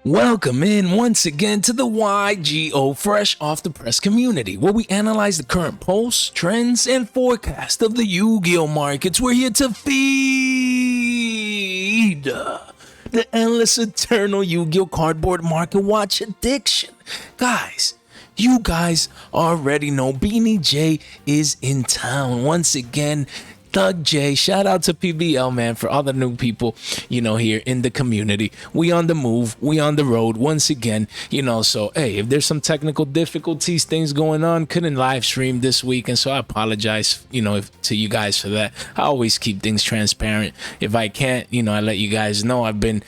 Welcome in once again to the Yugioh Fresh Off the Press community, where we analyze the current pulse, trends, and forecast of the Yu-Gi-Oh markets. We're here to feed the endless eternal Yu-Gi-Oh cardboard market watch addiction. Guys, you guys already know Beanie J is in town once again. Thug J, shout out to PBL, man, for all the new people, here in the community. We on the move, we on the road once again, so hey, if there's some technical difficulties, things going on, couldn't live stream this week, and so I apologize, to you guys for that. I always keep things transparent. If I can't, I let you guys know. I've been,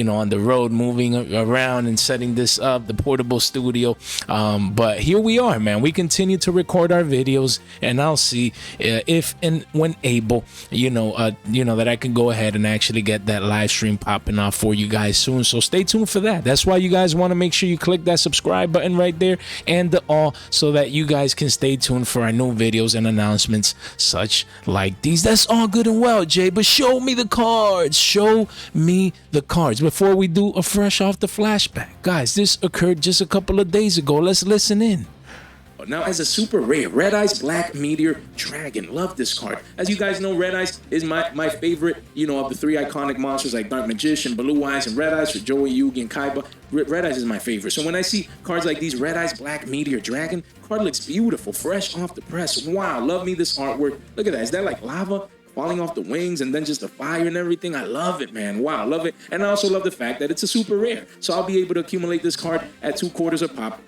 on the road, moving around and setting this up, the portable studio, but here we are, man. We continue to record our videos, and I'll see if and when able, that I can go ahead and actually get that live stream popping off for you guys soon. So stay tuned for that. That's why you guys want to make sure you click that subscribe button right there and the all, so that you guys can stay tuned for our new videos and announcements such like these. That's all good and well, Jay, but show me the cards. Show me the cards before we do a fresh off the flashback. Guys, this occurred just a couple of days ago. Let's listen in. Now, as a super rare, Red Eyes Black Meteor Dragon. Love this card. As you guys know, Red Eyes is my favorite, of the three iconic monsters like Dark Magician, Blue Eyes, and Red Eyes for Joey, Yugi, and Kaiba. Red Eyes is my favorite. So when I see cards like these, Red Eyes Black Meteor Dragon, card looks beautiful, fresh off the press. Wow, love me this artwork. Look at that. Is that like lava falling off the wings and then just the fire and everything? I love it, man. Wow, love it. And I also love the fact that it's a super rare. So I'll be able to accumulate this card at 2/4 a pop.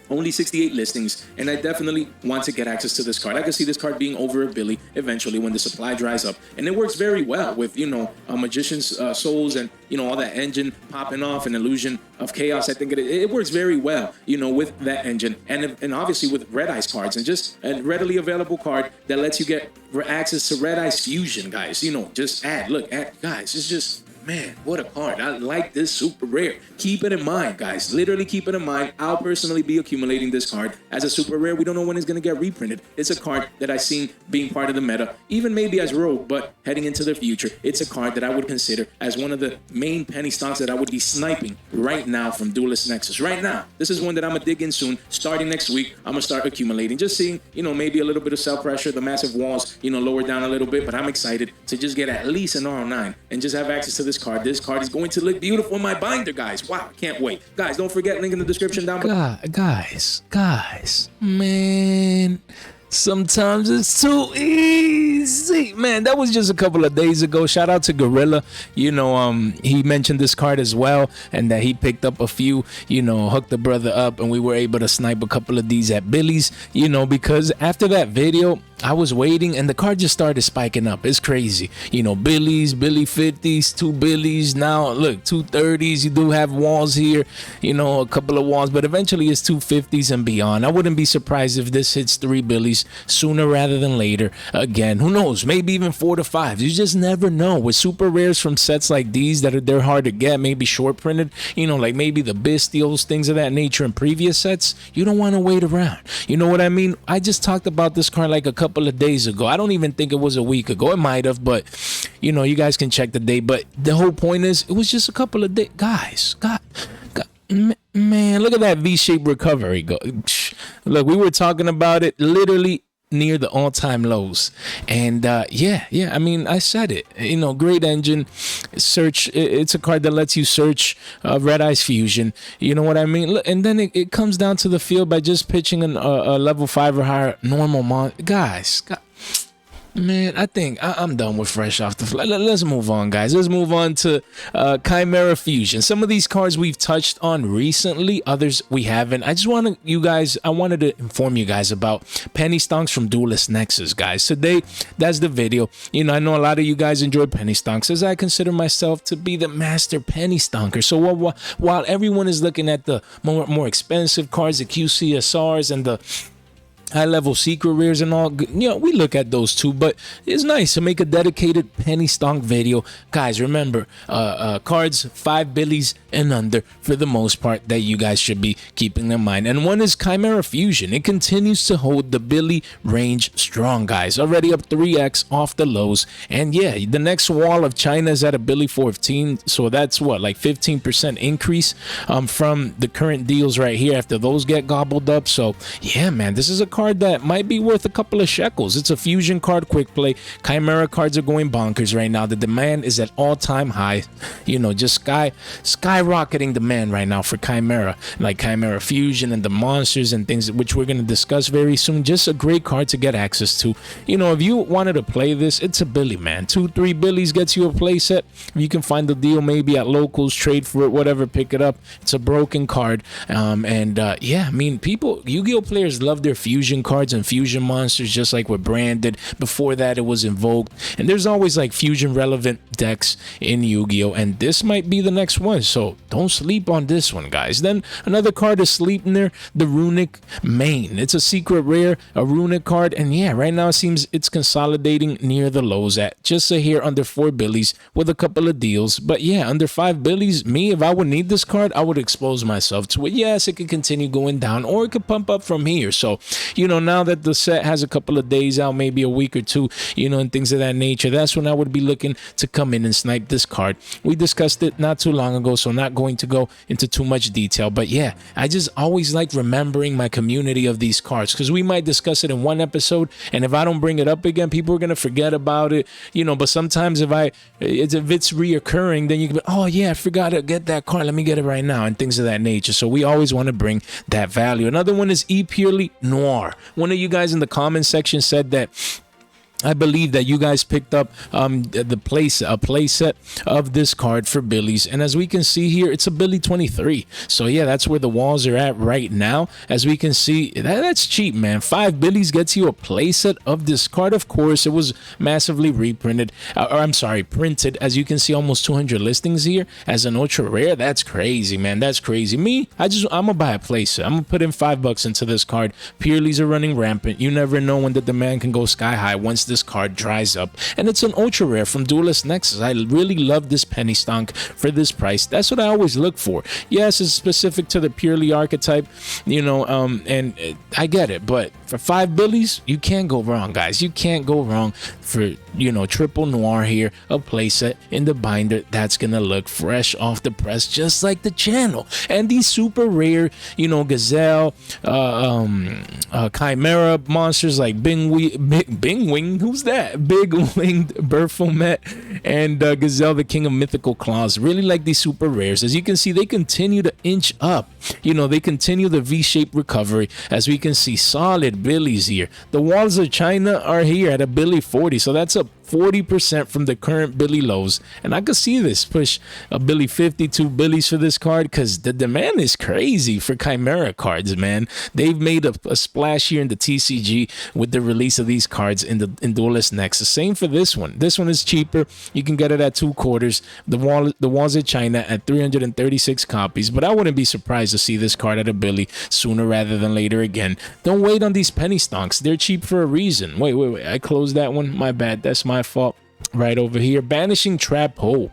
Only 68 listings, and I definitely want to get access to this card. I can see this card being over a billy eventually when the supply dries up, and it works very well with Magician's Souls and all that engine popping off and Illusion of Chaos. I think it works very well with that engine, and obviously with Red Eyes cards, and just a readily available card that lets you get access to Red Eyes Fusion, guys. Just add guys. It's just, man, what a card. I like this super rare. Keep it in mind, guys. Literally keep it in mind. I'll personally be accumulating this card as a super rare. We don't know when it's going to get reprinted. It's a card that I've seen being part of the meta, even maybe as rogue, but heading into the future, it's a card that I would consider as one of the main penny stocks that I would be sniping right now from Duelist Nexus. Right now, this is one that I'm going to dig in soon. Starting next week, I'm going to start accumulating. Just seeing, maybe a little bit of sell pressure, the massive walls, lower down a little bit, but I'm excited to just get at least an R9 and just have access to this card. This card is going to look beautiful in my binder, guys. Wow, can't wait. Guys, don't forget, link in the description down below. Guys, man, sometimes it's too easy. Man, that was just a couple of days ago. Shout out to Gorilla. He mentioned this card as well, and that he picked up a few, hooked the brother up, and we were able to snipe a couple of these at Billy's, because after that video, I was waiting and the card just started spiking up. It's crazy. Billies, Billy 50s, 2 Billies. Now, look, 230s. You do have walls here, a couple of walls, but eventually it's 250s and beyond. I wouldn't be surprised if this hits 3 Billies sooner rather than later. Again, who knows? Maybe even 4 to 5s. You just never know. With super rares from sets like these they're hard to get, maybe short printed, like maybe the Bestials, things of that nature in previous sets, you don't want to wait around. You know what I mean? I just talked about this card like a couple of days ago. I don't even think it was a week ago. It might have, but you guys can check the date. But the whole point is, it was just a couple of days. Guys, man, look at that V-shaped recovery. Look, we were talking about it literally near the all-time lows, and yeah, I mean, I said it, great engine search. It's a card that lets you search Red Eyes Fusion, you know what I mean? And then it comes down to the field by just pitching a level 5 or higher normal guys. Man, I think I'm done with fresh off the fly. Let's move on, guys. Let's move on to Chimera Fusion. Some of these cards we've touched on recently, others we haven't. I wanted to inform you guys about penny stonks from Duelist Nexus, guys. Today, that's the video. I know a lot of you guys enjoy penny stonks, as I consider myself to be the master penny stonker. So while everyone is looking at the more expensive cards, the QCSRs and the high level secret rares and all, you know, we look at those too, but it's nice to make a dedicated penny stonk video. Guys, remember, cards 5 billies and under for the most part that you guys should be keeping in mind. And one is Chimera Fusion. It continues to hold the billy range strong, guys, already up 3x off the lows. And yeah, the next wall of China is at a billy 14, so that's what, like 15% increase from the current deals right here after those get gobbled up. So yeah, man, this is a card that might be worth a couple of shekels. It's a fusion card, quick play. Chimera cards are going bonkers right now. The demand is at all-time high. You know, just skyrocketing demand right now for Chimera, like Chimera Fusion and the monsters and things, which we're going to discuss very soon. Just a great card to get access to. You know, if you wanted to play this, it's a billy, man. 2-3 billies gets you a play set. If you can find the deal maybe at locals, trade for it, whatever, pick it up. It's a broken card. Yeah, I mean, people, Yu-Gi-Oh players love their fusion cards and fusion monsters, just like with branded. Before that, it was invoked, and there's always like fusion relevant decks in Yu-Gi-Oh, and this might be the next one, so don't sleep on this one, guys. Then another card is sleeping there, the Runic Main. It's a secret rare, a runic card, and yeah, right now it seems it's consolidating near the lows at just a hair under 4 billies with a couple of deals. But yeah, under 5 billies, me, if I would need this card, I would expose myself to it. Yes, it could continue going down, or it could pump up from here. So you know, now that the set has a couple of days out, maybe a week or two, you know, and things of that nature, that's when I would be looking to come in and snipe this card. We discussed it not too long ago, so not going to go into too much detail. But yeah, I just always like remembering my community of these cards, because we might discuss it in one episode, and if I don't bring it up again, people are going to forget about it, you know. But sometimes if it's reoccurring, then you can be, oh yeah, I forgot to get that card, let me get it right now, and things of that nature. So we always want to bring that value. Another one is Purely Noir. One of you guys in the comment section said that I believe that you guys picked up a play set of this card for billies, and as we can see here, it's a billy 23. So yeah, that's where the walls are at right now. As we can see, that's cheap, man. 5 billies gets you a play set of this card. Of course, it was massively reprinted, printed. As you can see, almost 200 listings here as an ultra rare. That's crazy, man. That's crazy. Me, I'm gonna buy a play set. I'm gonna put in $5 into this card. Purelies are running rampant. You never know when the demand can go sky high once this card dries up, and it's an ultra rare from Duelist Nexus. I really love this penny stonk for this price. That's what I always look for. Yes, it's specific to the purely archetype, you know, and I get it, but for 5 billies, you can't go wrong, guys. You can't go wrong for, you know, triple noir here, a playset in the binder that's gonna look fresh off the press, just like the channel. And these super rare, you know, Gazelle, Chimera monsters like Bing-Wing, who's that? Big Winged Baphomet, and Gazelle, the King of Mythical Claws. Really like these super rares. As you can see, they continue to inch up. You know, they continue the V-shaped recovery. As we can see, solid billies here. The walls of China are here at a billy 40, so that's up 40% from the current billy lows, and I could see this push a billy 52 billies for this card, because the demand is crazy for Chimera cards, man. They've made a splash here in the TCG with the release of these cards in Duelist Nexus. Same for this one. This one is cheaper. You can get it at 2/4. The walls of China at 336 copies, but I wouldn't be surprised to see this card at a billy sooner rather than later again. Don't wait on these penny stonks. They're cheap for a reason. Wait. I closed that one. My bad. That's my fault. Right over here, Banishing Trap Hole.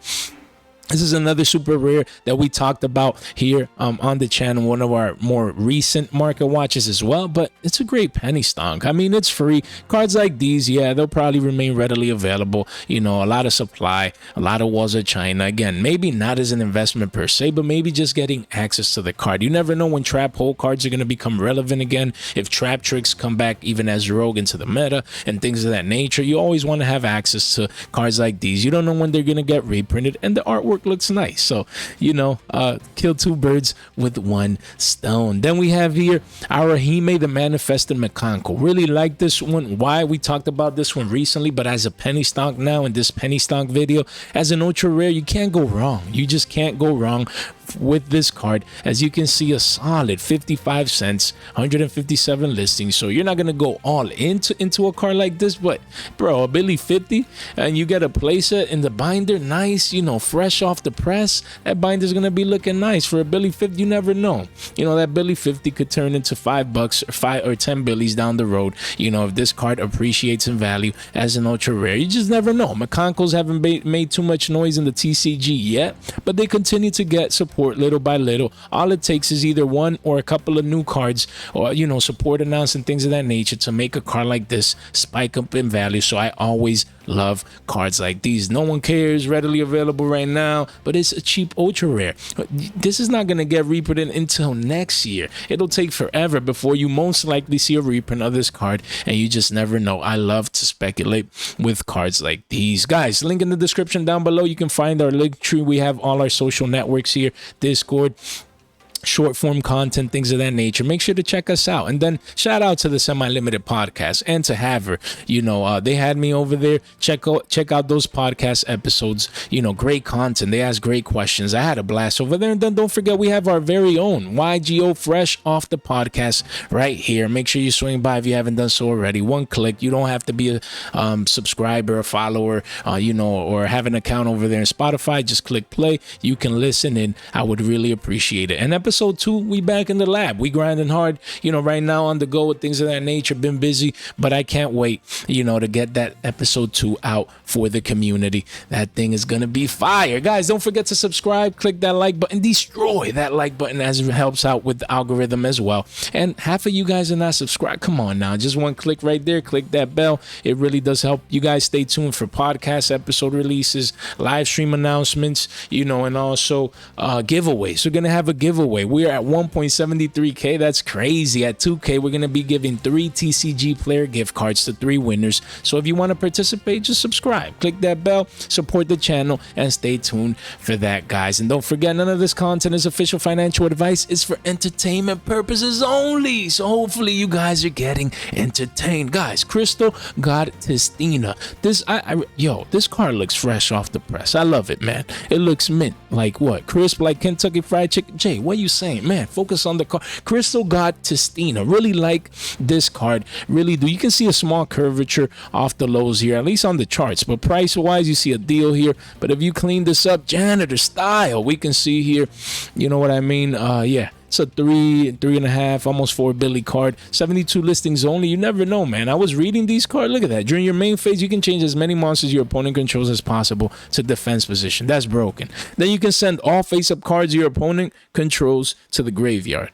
This is another super rare that we talked about here on the channel, one of our more recent market watches as well, but it's a great penny stonk. I mean, it's free. Cards like these, yeah, they'll probably remain readily available. You know, a lot of supply, a lot of walls of China. Again, maybe not as an investment per se, but maybe just getting access to the card. You never know when trap hole cards are going to become relevant again. If trap tricks come back even as rogue into the meta and things of that nature, you always want to have access to cards like these. You don't know when they're going to get reprinted, and the artwork looks nice. So, you know, kill 2 birds with 1 stone. Then we have here our Hime the Manifested Mechanical. Really like this one. Why? We talked about this one recently, but as a penny stonk now in this penny stonk video, as an ultra rare, you can't go wrong. You just can't go wrong with this card. As you can see, a solid 55 cents, 157 listings. So you're not gonna go all into a card like this, but bro, a Billy 50 and you get a playset in the binder, nice, you know, fresh off the press. That binder's gonna be looking nice. For a Billy 50, you never know. You know, that Billy 50 could turn into $5 or 5 or 10 Billies down the road. You know, if this card appreciates in value as an ultra rare, you just never know. McConkles haven't made too much noise in the TCG yet, but they continue to get support little by little. All it takes is either one or a couple of new cards, or, you know, support announced and things of that nature to make a card like this spike up in value. So I always love cards like these. No one cares, readily available right now, but it's a cheap ultra rare. This is not going to get reprinted until next year. It'll take forever before you most likely see a reprint of this card, and you just never know. I love to speculate with cards like these. Guys, link in the description down below. You can find our link tree. We have all our social networks here, Discord, short form content, things of that nature. Make sure to check us out. And then shout out to the Semi-Limited podcast and to Haver. You know, they had me over there. Check out those podcast episodes. You know, great content. They ask great questions. I had a blast over there. And then don't forget, we have our very own Yugioh fresh off the podcast right here. Make sure you swing by if you haven't done so already. One click. You don't have to be a subscriber, a follower, you know, or have an account over there in Spotify. Just click play. You can listen in. I would really appreciate it. And episode 2, we back in the lab. We grinding hard, you know, right now on the go with things of that nature. Been busy, but I can't wait, you know, to get that episode 2 out for the community. That thing is gonna be fire. Guys, don't forget to subscribe, click that like button, destroy that like button, as it helps out with the algorithm as well. And half of you guys are not subscribed. Come on now, just one click right there, click that bell. It really does help. You guys stay tuned for podcast episode releases, live stream announcements, you know, and also giveaways. We're gonna have a giveaway. We're at 1.73k. That's crazy. At 2k, we're gonna be giving 3 TCG player gift cards to 3 winners. So if you want to participate, just subscribe, click that bell, support the channel, and stay tuned for that, guys. And don't forget, none of this content is official financial advice. It's for entertainment purposes only. So hopefully you guys are getting entertained. Guys, Crystal got Testina. Yo, this card looks fresh off the press. I love it, man. It looks mint, like what? Crisp, like Kentucky Fried Chicken. Jay, what are you saying, man? Focus on the card. Crystal got Testina. Really like this card, really do. You can see a small curvature off the lows here, at least on the charts, but price wise you see a deal here. But if you clean this up janitor style, we can see here, you know what I mean, yeah, it's a 3.5, almost 4 Billy card. 72 listings only. You never know, man. I was reading these cards. Look at that. During your main phase, you can change as many monsters your opponent controls as possible to defense position. That's broken. Then you can send all face-up cards your opponent controls to the graveyard.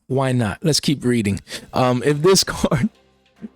Why not? Let's keep reading. If this card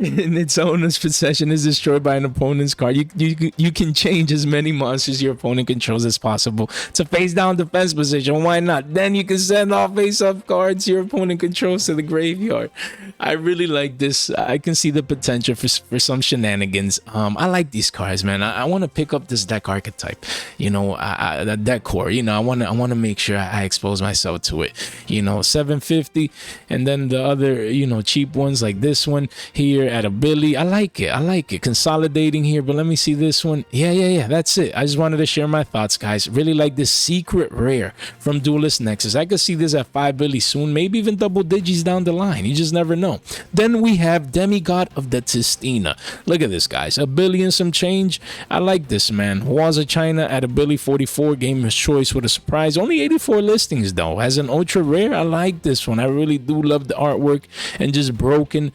in its owner's possession is destroyed by an opponent's card, you can change as many monsters your opponent controls as possible to face down defense position. Why not? Then you can send all face-up cards your opponent controls to the graveyard. I really like this. I can see the potential for some shenanigans. I like these cards, man. I want to pick up this deck archetype, you know, the deck core. You know, I want to make sure I expose myself to it. You know, 750, and then the other, you know, cheap ones like this one here at a Billy. I like it. Consolidating here, but let me see this one. Yeah, that's it. I just wanted to share my thoughts, guys. Really like this secret rare from Duelist Nexus. I could see this at 5 Billy soon, maybe even double digits down the line. You just never know. Then we have Demigod of the Testina. Look at this, guys. A Billy and some change. I like this, man. Walls of China at a Billy 44. Gamer's choice with a surprise. Only 84 listings though. As an ultra rare, I like this one. I really do love the artwork and just broken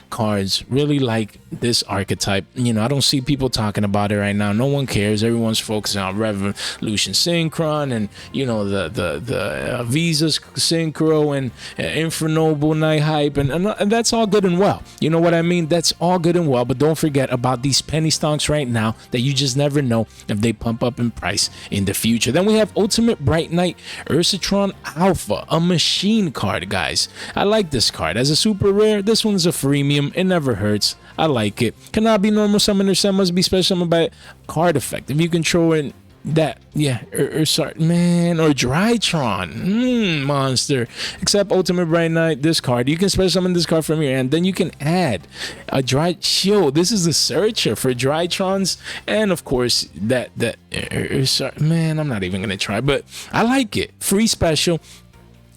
cards. Really like this archetype. You know, I don't see people talking about it right now. No one cares. Everyone's focusing on Revolution Synchron and, you know, the Visa Synchro and Infernoble Night Hype, and that's all good and well. You know what I mean? That's all good and well, but don't forget about these penny stocks right now that you just never know if they pump up in price in the future. Then we have Ultimate Bright Knight Ursitron Alpha, a machine card, guys. I like this card. As a super rare, this one's a freemium. It never hurts. I like it. Cannot be normal summoner set, must be special summoned by card effect. If you control it, that, yeah, sorry, man, or Drytron, monster. Except Ultimate Bright Knight, this card, you can special summon this card from your hand, then you can add a Yo, this is a searcher for Drytrons, and of course that sorry, man, I'm not even gonna try, but I like it. Free special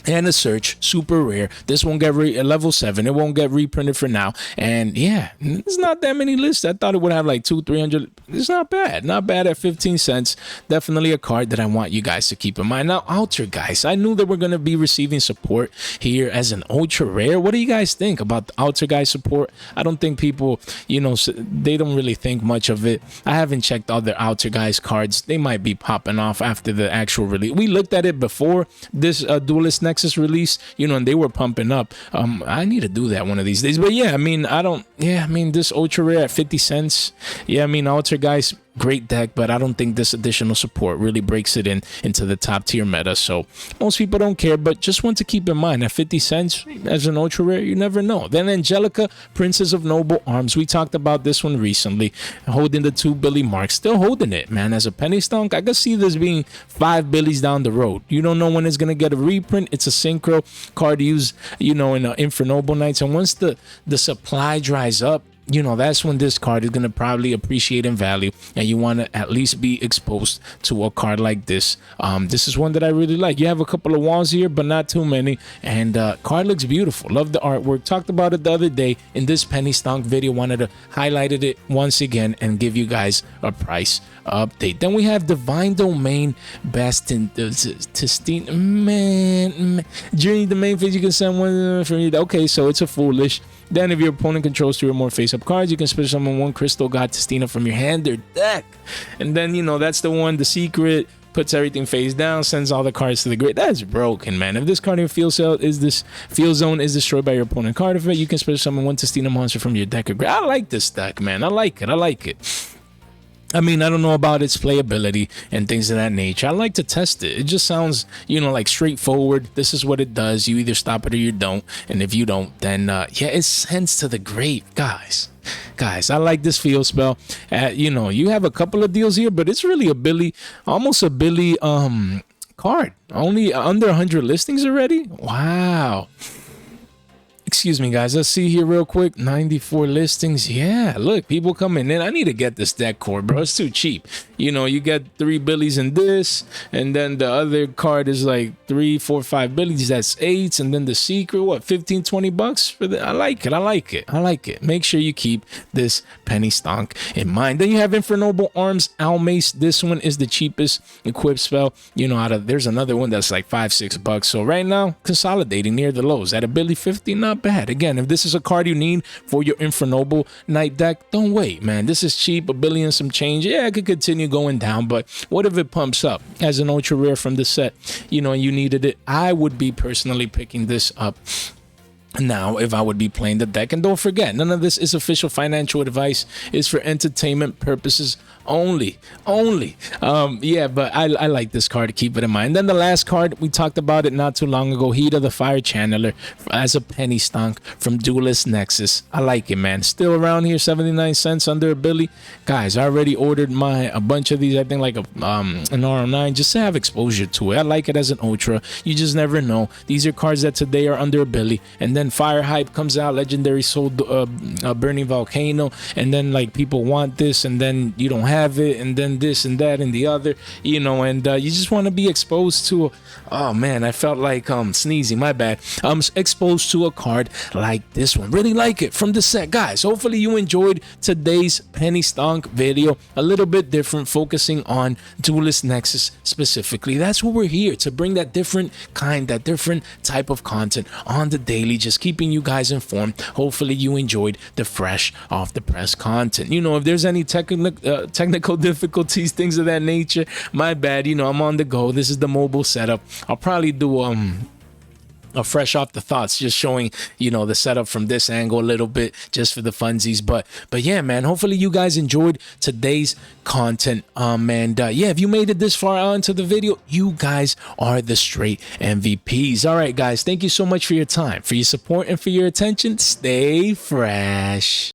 and a search, super rare. This won't get level 7. It won't get reprinted for now. And yeah, it's not that many lists. I thought it would have like 200-300. It's not bad. Not bad at 15 cents. Definitely a card that I want you guys to keep in mind. Now, Ultra, guys, I knew that we're going to be receiving support here as an ultra rare. What do you guys think about the Ultra guys support? I don't think people, you know, they don't really think much of it. I haven't checked all the Ultra guys cards. They might be popping off after the actual release. We looked at it before this Duelist Nexus release, you know, and they were pumping up. I need to do that one of these days. But yeah, I mean, this ultra rare at 50 cents. Yeah, I mean, Ultra guys, great deck, but I don't think this additional support really breaks it into the top tier meta. So most people don't care, but just want to keep in mind at 50 cents as an ultra rare, you never know. Then Angelica, Princess of Noble Arms. We talked about this one recently, holding the 2 Billy mark, still holding it, man. As a penny stonk, I could see this being 5 Billies down the road. You don't know when it's gonna get a reprint. It's a synchro card used, you know, in Infernoble Nights, and once the supply dries up, you know, that's when this card is going to probably appreciate in value, and you want to at least be exposed to a card like this. This is one that I really like. You have a couple of walls here, but not too many, and card looks beautiful. Love the artwork. Talked about it the other day in this penny stonk video. Wanted to highlight it once again and give you guys a price update. Then we have Divine Domain, Best in Testina, man. During the main phase, you can send one from you. Okay, so it's a foolish. Then if your opponent controls 2 or more face-up cards, you can special summon 1 Crystal God Testina from your hand or deck. And then, you know, that's the one, the secret, puts everything face down, sends all the cards to the grave. That's broken, man. If this card in your field zone is destroyed by your opponent card effect, you can special summon 1 Testina monster from your deck or grave. I like this deck, man. I like it. I mean, I don't know about its playability and things of that nature. I like to test it. It just sounds, you know, like straightforward. This is what it does. You either stop it or you don't. And if you don't, then, yeah, it sends to the grave. Guys, I like this field spell. You know, you have a couple of deals here, but it's really a Billy, almost a Billy card. Only under 100 listings already? Wow. Excuse me, guys. Let's see here real quick. 94 listings. Yeah, look, people coming in. I need to get this deck core, bro. It's too cheap. You know, you get 3 Billies in this, and then the other card is like 3, 4, 5 Billies. That's 8s, and then the secret, what, 15, 20 bucks for the? I like it. Make sure you keep this penny stonk in mind. Then you have Infernoble Arms, Almace. This one is the cheapest equipped spell. You know, there's another one that's like 5, 6 bucks. So right now, consolidating near the lows at a Billy 50. Not bad. Again, if this is a card you need for your Infernoble Night deck, don't wait, man. This is cheap, a billion and some change. Yeah, it could continue going down, but what if it pumps up as an ultra rare from the set, you know, and you needed it? I would be personally picking this up now if I would be playing the deck. And don't forget, none of this is official financial advice. It's for entertainment purposes only. Yeah, but I like this card, to keep it in mind. Then the last card, we talked about it not too long ago, Hida the Fire Channeler as a penny stonk from Duelist Nexus. I like it, man. Still around here, 79 cents, under a Billy. Guys, I already ordered a bunch of these. I think like an R09, just to have exposure to it. I like it as an ultra. You just never know. These are cards that today are under a Billy, and then Fire Hype comes out, Legendary Soul Burning Volcano, and then like people want this, and then you don't have it, and then this and that and the other, you know, and you just want to be exposed to oh man, I felt like sneezing, my bad. Exposed to a card like this one. Really like it from the set. Guys, hopefully you enjoyed today's penny stonk video. A little bit different, focusing on Duelist Nexus specifically. That's what we're here to bring, that different type of content on the daily, just keeping you guys informed. Hopefully you enjoyed the fresh off the press content. You know, if there's any technical difficulties, things of that nature, my bad. You know, I'm on the go. This is the mobile setup. I'll probably do a fresh off the thoughts, just showing, you know, the setup from this angle a little bit, just for the funsies. But yeah, man, hopefully you guys enjoyed today's content. And yeah, if you made it this far onto the video, you guys are the straight MVPs. All right, guys, thank you so much for your time, for your support, and for your attention. Stay fresh.